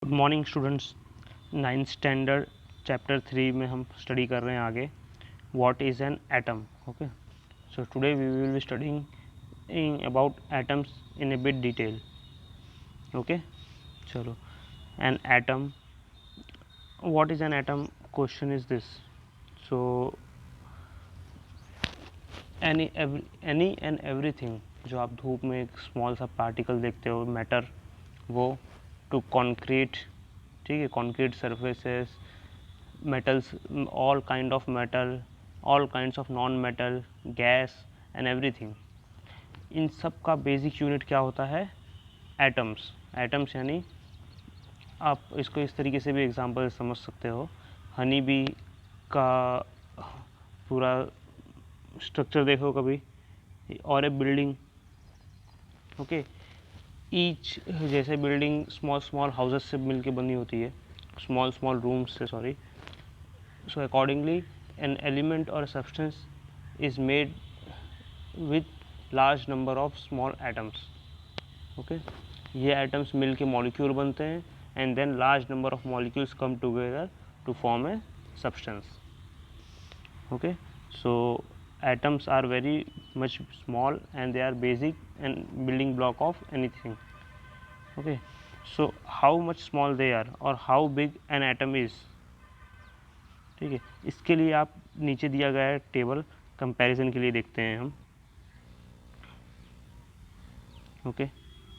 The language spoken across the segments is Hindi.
Good morning students. Ninth standard chapter 3 में हम स्टडी कर रहे हैं आगे what is an atom. Okay, so today we will be studying about atoms in a bit detail. Okay, चलो। An atom, what is an atom question is this. So any and everything, जो आप धूप में एक स्मॉल सा पार्टिकल देखते हो, मैटर, वो टू कॉन्क्रीट, ठीक है, concrete surfaces, metals, all kind of metal, all kinds of non metal, gas and everything, इन सब का बेसिक यूनिट क्या होता है? एटम्स। एटम्स यानी आप इसको इस तरीके से भी एग्जांपल समझ सकते हो। हनी बी का पूरा स्ट्रक्चर देखो कभी, और ए बिल्डिंग। ओके, ईच, जैसे बिल्डिंग स्मॉल स्मॉल हाउसेस से मिलके बनी होती है, स्मॉल स्मॉल रूम्स से, sorry. So accordingly, an element or a substance is made with large number of small atoms. Okay, ये atoms मिल के molecule बनते हैं and then large number of molecules come together to form a substance. Okay, so atoms are very much small and they are basic and building block of anything. Okay, so how much small they are or how big an atom is, ठीक है, इसके लिए आप नीचे दिया गया है टेबल, कंपैरिजन के लिए देखते हैं हम। ओके,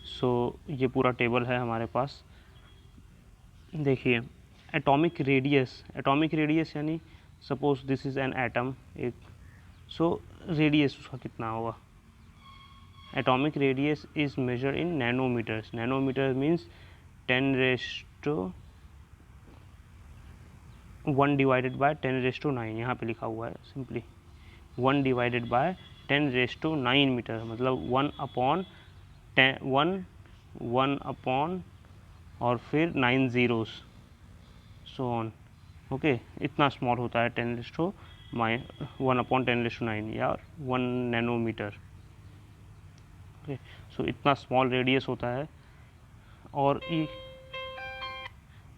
सो ये पूरा टेबल है हमारे पास। देखिए, एटॉमिक रेडियस, एटॉमिक रेडियस यानी suppose this is an atom, एक, सो रेडियस उसका कितना होगा? Atomic radius is measure in nanometers. Nanometer means 10⁻1 divided by 10⁻9, यहाँ पे लिखा हुआ है सिंपली 1 डिवाइडेड बाय 10⁻9 मीटर, मतलब 1 अपॉन और फिर 9 ज़ीरोस, सो ऑन। ओके, इतना स्मॉल होता है 1 अपॉन 10⁻9 या 1 नैनोमीटर। ओके, सो इतना स्मॉल रेडियस होता है।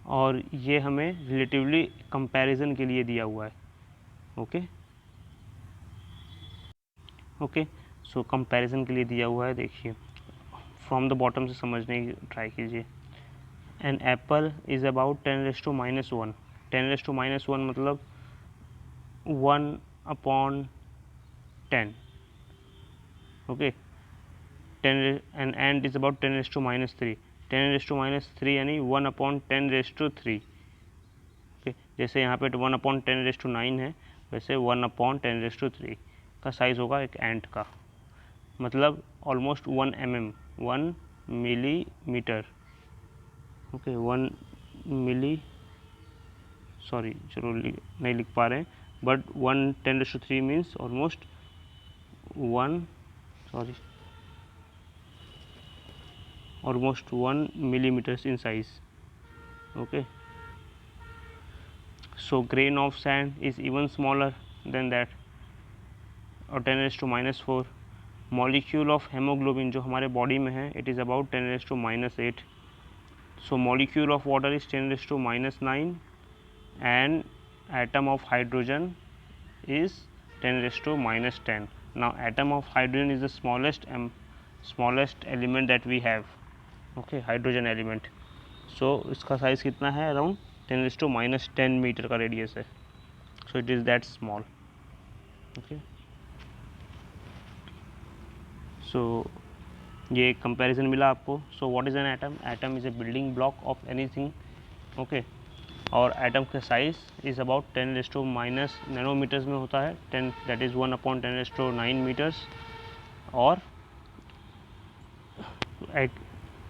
और ये हमें रिलेटिवली कंपैरिजन के लिए दिया हुआ है। ओके, ओके, सो कंपैरिजन के लिए दिया हुआ है। देखिए, फ्रॉम द बॉटम से समझने की ट्राई कीजिए। An apple is about 10⁻1। 10⁻1 मतलब 1 upon 10। Okay, 10, n and is about 10⁻3। 10⁻3 यानी 1 अपॉन 10⁻3। ओके, जैसे यहाँ पे 1 अपॉन 10⁻9 है, वैसे 1 अपॉन 10⁻3 का साइज़ होगा एक एंट का, मतलब ऑलमोस्ट 1 mm, 1 मिलीमीटर। ओके, 1 मिली, सॉरी, चलो नहीं लिख पा रहे हैं, but 1 10⁻3 means almost 1, sorry, almost 1 millimeters in size. Okay, so grain of sand is even smaller than that, or 10⁻⁻4। molecule of hemoglobin जो हमारे बॉडी में है, it is about 10⁻⁻8। so molecule of water is 10⁻⁻9 and atom of hydrogen is 10⁻⁻10। now atom of hydrogen is the smallest element that we have। Okay, hydrogen element. So इसका साइज़ कितना है? अराउंड 10⁻⁻10 मीटर का रेडियस है। So it is that small. Okay, so ये कंपैरिजन मिला आपको। So what is an atom? Atom is a building block of anything. Okay, और एटम का साइज़ इज़ अबाउट 10⁻⁻, नैनोमीटर्स में होता है, 10, दैट इज़ 1 अपॉन 10⁻9 मीटर्स। और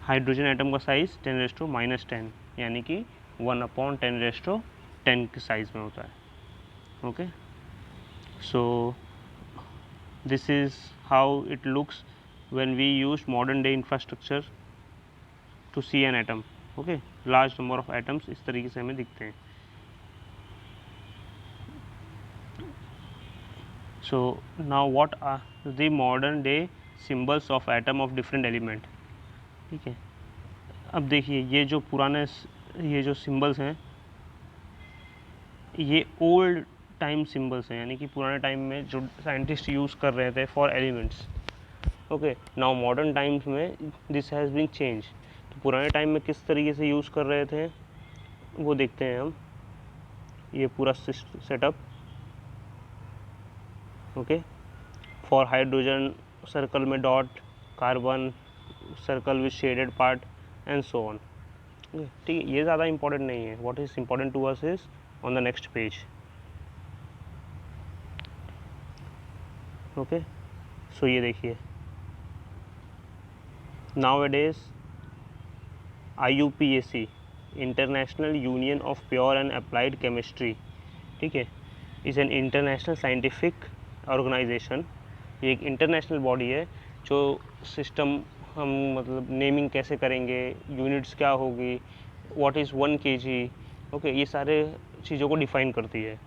हाइड्रोजन एटम का साइज़ 10⁻10 यानी कि 1 अपॉन 10⁻10 के साइज़ में होता है। Okay, so this is how it looks when we use modern day infrastructure to see an atom. Okay, large number of atoms इस तरीके से हमें दिखते हैं। So now what are the modern day symbols of atom of different element? ठीक है, अब देखिए, ये जो पुराने ये जो सिंबल्स हैं ये ओल्ड टाइम सिंबल्स हैं, यानी कि पुराने टाइम में जो साइंटिस्ट यूज़ कर रहे थे for elements. Okay, now modern times में दिस हैज़ बीन चेंज। तो पुराने टाइम में किस तरीके से यूज़ कर रहे थे वो देखते हैं हम, ये पूरा setup. Okay, for hydrogen circle में dot, carbon circle with shaded part and so on. ठीक है, ये ज़्यादा इंपॉर्टेंट नहीं है। What is important to us is on the next page. Okay, so ये देखिए, nowadays IUPAC, international union of pure and applied chemistry, ठीक है, is an international scientific organization. ये एक इंटरनेशनल बॉडी है जो सिस्टम, हम मतलब नेमिंग कैसे करेंगे, यूनिट्स क्या होगी, व्हाट इज़ 1 kg, ओके, ये सारे चीज़ों को डिफाइन करती है।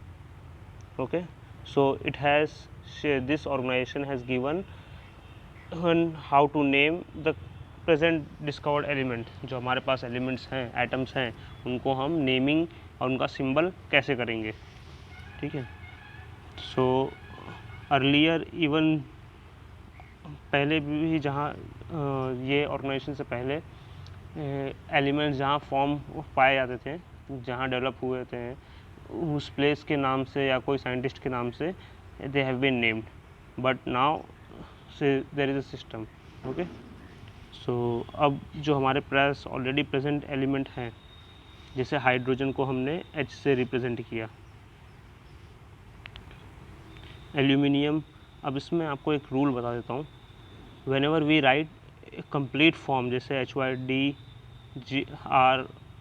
Okay, so it has, this organisation has given how to name the present discovered element. जो हमारे पास एलिमेंट्स हैं, एटम्स हैं, उनको हम नेमिंग और उनका सिंबल कैसे करेंगे। ठीक है, सो अर्लियर इवन पहले भी जहाँ ये ऑर्गेनाइजेशन से पहले एलिमेंट्स जहाँ फॉर्म पाए जाते थे, जहाँ डेवलप हुए थे, उस प्लेस के नाम से या कोई साइंटिस्ट के नाम से they have been named, but now say there is a system. Okay, so अब जो हमारे पास ऑलरेडी प्रेजेंट एलिमेंट हैं, जैसे हाइड्रोजन को हमने H से रिप्रेजेंट किया, एल्यूमिनियम। अब इसमें आपको एक रूल बता देता हूँ, whenever we write complete form, जैसे HYD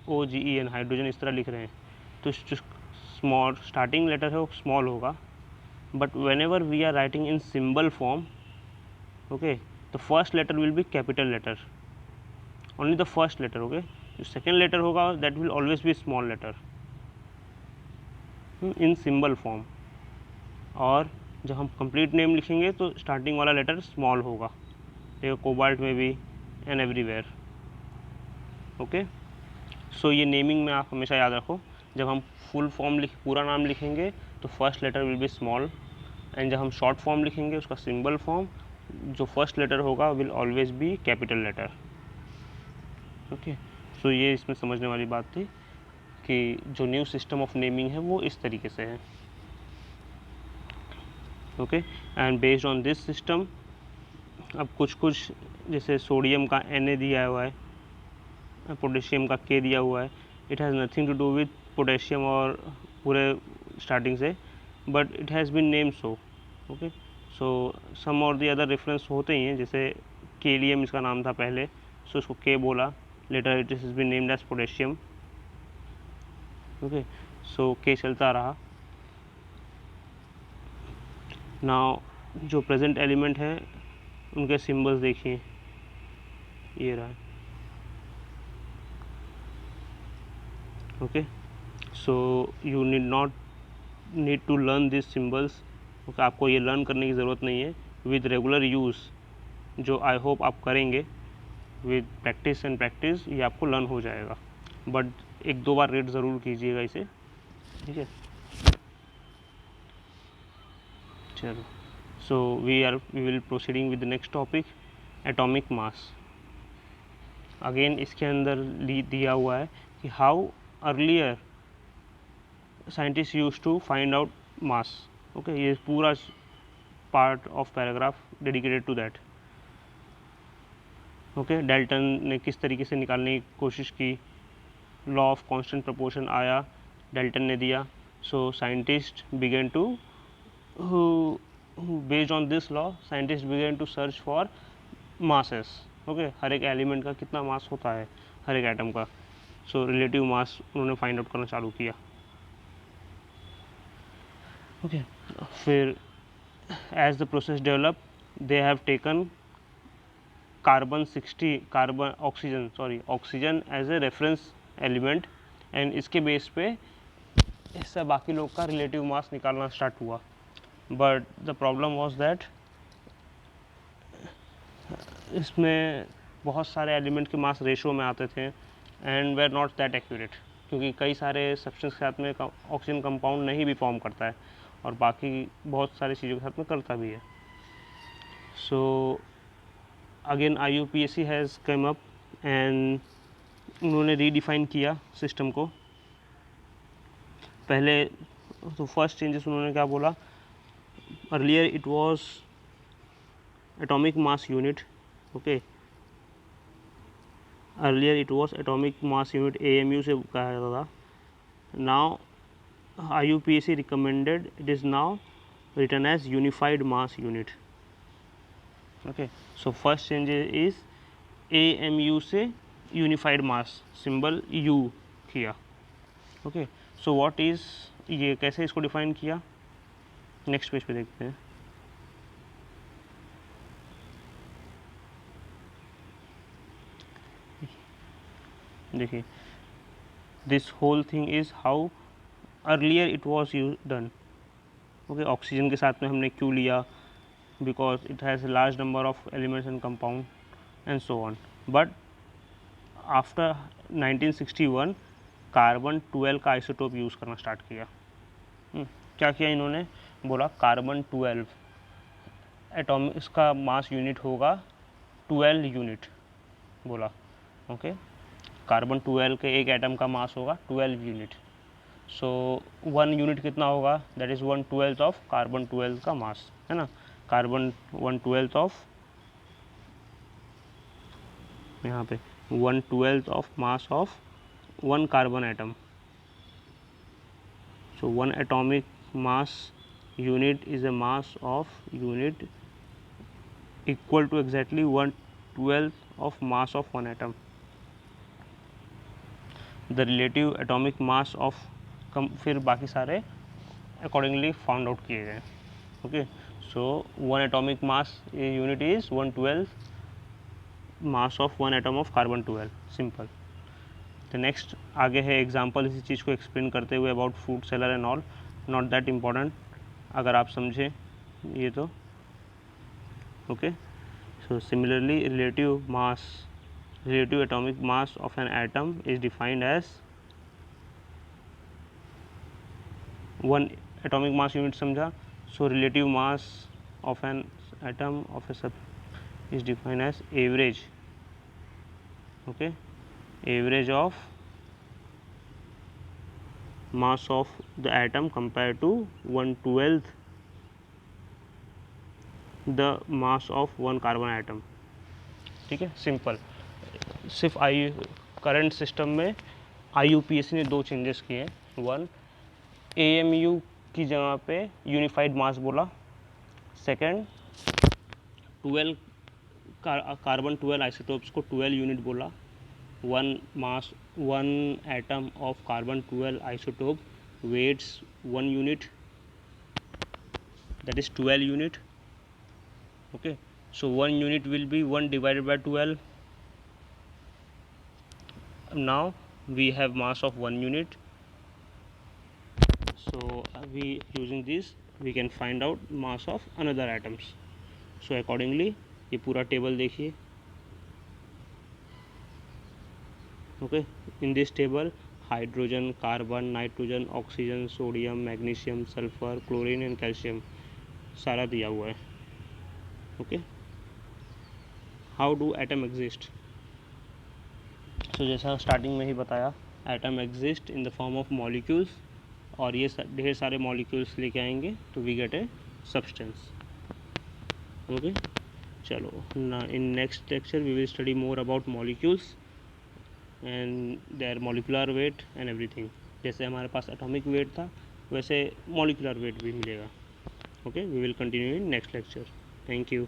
ROGEN हाइड्रोजन इस तरह लिख रहे हैं, तो जो स्मॉल स्टार्टिंग लेटर है वो स्मॉल होगा, but whenever we are writing in symbol form, okay, the first letter will be capital letter, only the first letter. Okay, जो सेकेंड लेटर होगा that will always be small letter in symbol form. और जब हम कंप्लीट नेम लिखेंगे तो स्टार्टिंग वाला लेटर स्मॉल होगा, देखो कोबाल्ट में भी एंड एवरीवेयर। ओके, सो ये नेमिंग में आप हमेशा याद रखो, जब हम फुल फॉर्म पूरा नाम लिखेंगे तो first letter will be small, and जब हम शॉर्ट फॉर्म लिखेंगे उसका सिंबल फॉर्म, जो फर्स्ट लेटर होगा will always be capital letter. Okay, so ये इसमें समझने वाली बात थी कि जो न्यू सिस्टम ऑफ नेमिंग है वो इस तरीके से है। Okay, and based on this system, अब कुछ जैसे सोडियम का Na दिया हुआ है, पोटेशियम का K दिया हुआ है, it has nothing to do with potassium और पूरे स्टार्टिंग से, but it has been name so. Okay, so some और दी अदर रेफरेंस होते ही हैं, जैसे केलियम इसका नाम था पहले, सो इसको K बोला, letter it is been named as potassium. Okay, so K चलता रहा। नाउ जो प्रेजेंट एलिमेंट हैं उनके सिंबल्स देखिए, ये रहा। Okay, so you need to learn this symbols. Okay, आपको ये लर्न करने की ज़रूरत नहीं है, विद रेगुलर यूज़, जो आई होप आप करेंगे विद प्रैक्टिस एंड प्रैक्टिस, ये आपको लर्न हो जाएगा, बट 1-2 बार रीड ज़रूर कीजिएगा इसे। ठीक है, चलो, so we will proceeding with the next topic, atomic mass. Again इसके अंदर दिया हुआ है कि how earlier scientist use to find out mass. Okay, ये पूरा part of paragraph dedicated to that. Okay, Dalton ने किस तरीके से निकालने की कोशिश की, लॉ ऑफ कांस्टेंट प्रोपोर्शन आया, डाल्टन ने दिया, so scientist began to, based on this law scientist began to search for masses. Okay, हर एक एलिमेंट का कितना मास होता है, हर एक एटम का, सो रिलेटिव मास उन्होंने फाइंड आउट करना चालू किया। ओके, फिर as the process develop they have taken oxygen as a reference element, and इसके बेस पे इससे बाकी लोग का रिलेटिव मास निकालना स्टार्ट हुआ, but the problem was that इसमें बहुत सारे एलिमेंट के मास रेशो में आते थे, and were not that accurate, क्योंकि कई सारे सब्सटेंस के साथ में ऑक्सीजन कंपाउंड नहीं भी फॉर्म करता है और बाकी बहुत सारी चीज़ों के साथ में करता भी है. So again IUPAC has come up and उन्होंने रीडिफाइन किया सिस्टम को. पहले तो फर्स्ट चेंजेस उन्होंने क्या बोला, earlier it was atomic mass unit. Okay, earlier it was atomic mass unit, AMU से कहा जाता था. Now IUPAC recommended it is now written as unified mass unit. Okay, so first change is AMU से unified mass symbol U किया. Okay, so what is ये कैसे इसको डिफाइन किया, नेक्स्ट पेज पे देखते हैं. देखिए, this whole thing is how earlier it was done. Okay, oxygen के साथ में हमने क्यों लिया, because it has large number of elements and compound and so on. But after 1961 carbon 12 का आइसोटोप यूज़ करना स्टार्ट किया. क्या किया इन्होंने, बोला कार्बन 12 एटॉमिक, इसका मास यूनिट होगा 12 यूनिट बोला. ओके, कार्बन 12 के एक एटम का मास होगा 12 यूनिट. सो 1 यूनिट कितना होगा, दैट इज़ 1/12 ऑफ कार्बन 12 का मास, है ना. कार्बन 1/12 ऑफ, यहाँ पे 1/12 of mass of 1 carbon atom. So 1 atomic mass unit is a mass of unit equal to exactly 1/12 of mass of one atom. The relative atomic mass of फिर बाकी सारे accordingly found out किए गए. Okay, so 1 atomic mass unit is 1/12 mass of 1 atom of carbon 12. Simple. The next आगे है एग्जाम्पल इसी चीज़ को एक्सप्लेन करते हुए about food seller and all. Not that important अगर आप समझे ये तो. Okay, so similarly relative atomic mass of an atom is defined as 1 atomic mass unit समझा. so relative mass of an atom of a sub is defined as average. okay, average of mass of the atom compared to 1/12 the mass of 1 carbon atom. ठीक है, सिंपल. सिर्फ करंट सिस्टम में IUPAC ने 2 चेंजेस किए. 1, AMU की जगह पे यूनिफाइड मास बोला. सेकंड, 12 कार्बन 12 आइसोटोप्स को 12 यूनिट बोला. 1 atom of carbon 12 isotope weighs 1 unit, that is 12 unit. okay, so 1 unit will be 1 divided by 12. now we have mass of 1 unit, so we using this we can find out mass of another atoms. so accordingly ये पूरा टेबल देखिए. okay, in this table hydrogen, carbon, nitrogen, oxygen, sodium, magnesium, sulphur, chlorine and calcium सारा दिया हुआ है. Okay, how do atom exist. So जैसा स्टार्टिंग में ही बताया, atom exist in the form of molecules, और ये ढेर सारे मॉलिक्यूल्स लेके आएंगे तो we get a substance. Okay, चलो ना in next lecture we will study more about molecules and their molecular weight and everything. जैसे हमारे पास एटॉमिक वेट था वैसे मॉलिकुलर वेट भी मिलेगा. Okay, we will continue in next lecture. Thank you.